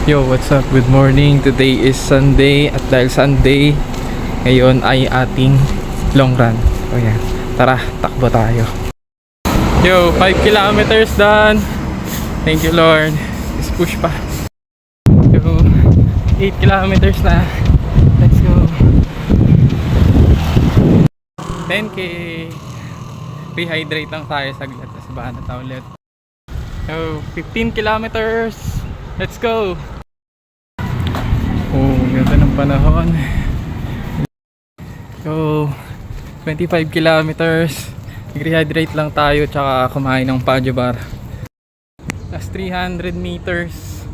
Yo, what's up? Good morning. Today is Sunday at dahil Sunday, ngayon ay ating long run. So yan, tara, takbo tayo. Yo, 5 kilometers done. Thank you Lord. Let's push pa. Yo, 8 kilometers na. Let's go. 10k. Rehydrate lang tayo saglit. Tapos bahan na tayo ulit. Yo, 15 kilometers. Let's go. Oh, ganda ng panahon. So, 25 kilometers. Nag-rehydrate lang tayo tsaka kumain ng Pajo Bar. Plus 300 meters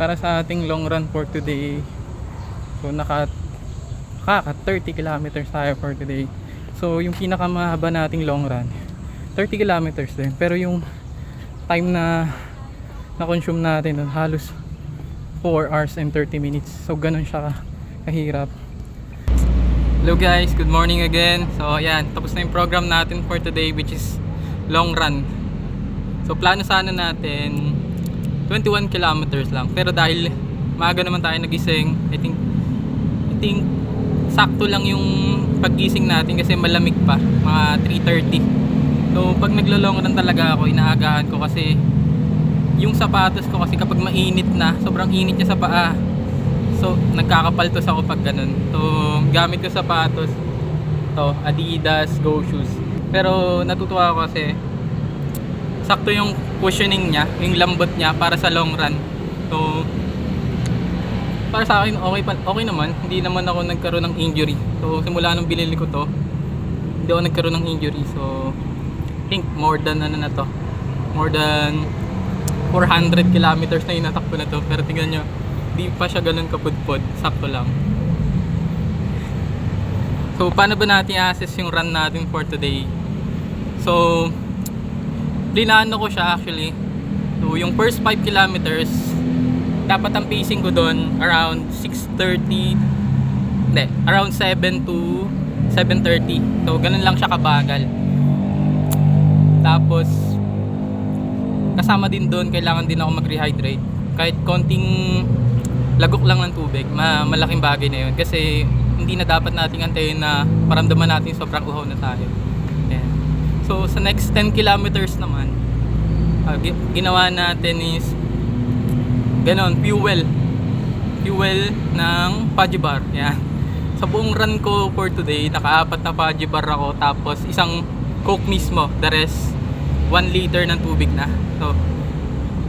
para sa ating long run for today. So, naka 30 kilometers tayo for today. So, yung pinakamahaba nating long run, 30 kilometers din. Pero yung time na na-consume natin doon, halos 4 hours and 30 minutes. So ganun siya kahirap. Hello guys, good morning again. So ayan, tapos na yung program natin for today, which is long run. So plano sana natin 21 kilometers lang. Pero dahil maaga naman tayo nagising, I think sakto lang yung paggising natin kasi malamig pa, mga 3:30. So pag naglo-long run talaga ako, inaagahan ko kasi yung sapatos ko kasi kapag mainit na, sobrang init niya sa paa. So nagkakapaltos ako pag ganun. So gamit ko sapatos to Adidas Go Shoes. Pero natutuwa ako kasi sakto yung cushioning niya, yung lambot niya para sa long run. So para sa akin okay naman. Hindi naman ako nagkaroon ng injury. So simula nung binili ko to, hindi ako nagkaroon ng injury. So I think more than more than 400 kilometers na yung natakbo na to. Pero tingnan nyo, di pa siya ganun kapudpod. Sakto lang. So paano ba natin i-assess yung run natin for today? So plinano ko siya actually. So yung first 5 kilometers, dapat ang pacing ko doon around 7 to 7:30. So ganun lang siya kabagal. Tapos kasama din doon, kailangan din ako mag-rehydrate. Kahit konting lagok lang ng tubig, malaking bagay na yun. Kasi hindi na dapat nating antayin na maramdaman natin sobrang uhaw na tayo. Ayan. So sa next 10 kilometers naman, ginawa natin is ganon, fuel ng Pajo Bar. Ayan. Sa buong run ko for today, naka-4 na Pajo Bar ako, tapos isang Coke mismo. The rest 1 liter ng tubig na. So,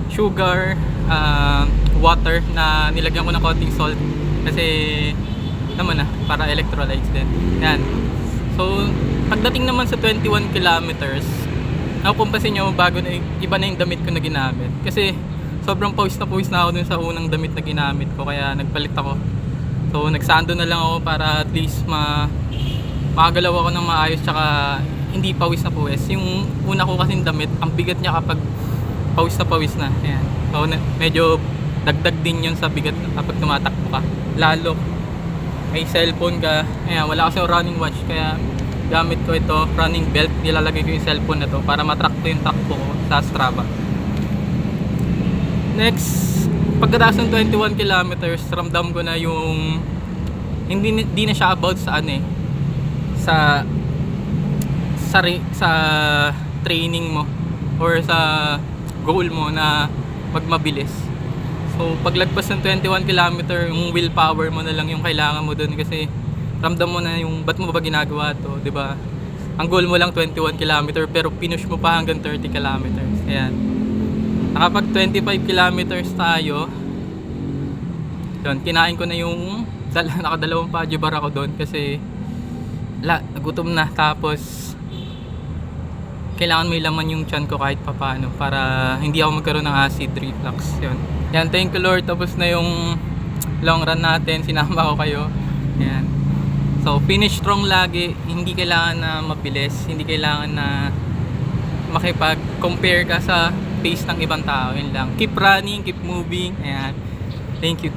sugar, water na nilagyan ko ng konting salt kasi naman para electrolytes din. Yan. So, pagdating naman sa 21 kilometers, nakukumpasin nyo bago na iba na yung damit ko na ginamit. Kasi sobrang pawis na ako dun sa unang damit na ginamit ko, kaya nagpalit ako. So, nagsando na lang ako para at least makagalaw ako ng maayos tsaka hindi pawis na pawis. Yung una ko kasing damit, ang bigat niya kapag pawis na. Ayan. So medyo dagdag din yun sa bigat kapag tumatakbo ka. Lalo may cellphone ka. Ayan, wala kasi running watch, kaya gamit ko ito, running belt. Nilalagay ko yung cellphone na to para matrack ko yung takbo ko sa Strava. Next, pagkatapos ng 21 kilometers, ramdam ko na yung hindi na siya about sa sa training mo or sa goal mo na magmabilis. So paglagpas ng 21 kilometer, yung willpower mo na lang yung kailangan mo doon, kasi ramdam mo na yung ba't mo ba ginagawa to, 'di ba? Ang goal mo lang 21 kilometer pero pinush mo pa hanggang 30 kilometers. Ayan. Nakapag 25 kilometers tayo. Doon, kinain ko na yung nakadalawang Pajo Bar ako doon kasi nagutom na, tapos kailangan may laman yung tiyan ko kahit papano para hindi ako magkaroon ng acid reflux. Yan, thank you Lord, tapos na yung long run natin, sinama ko kayo. Yan. So finish strong lagi, hindi kailangan na mabilis, hindi kailangan na makipag-compare ka sa pace ng ibang tao. Yun lang, keep running, keep moving. Ayan. Thank you.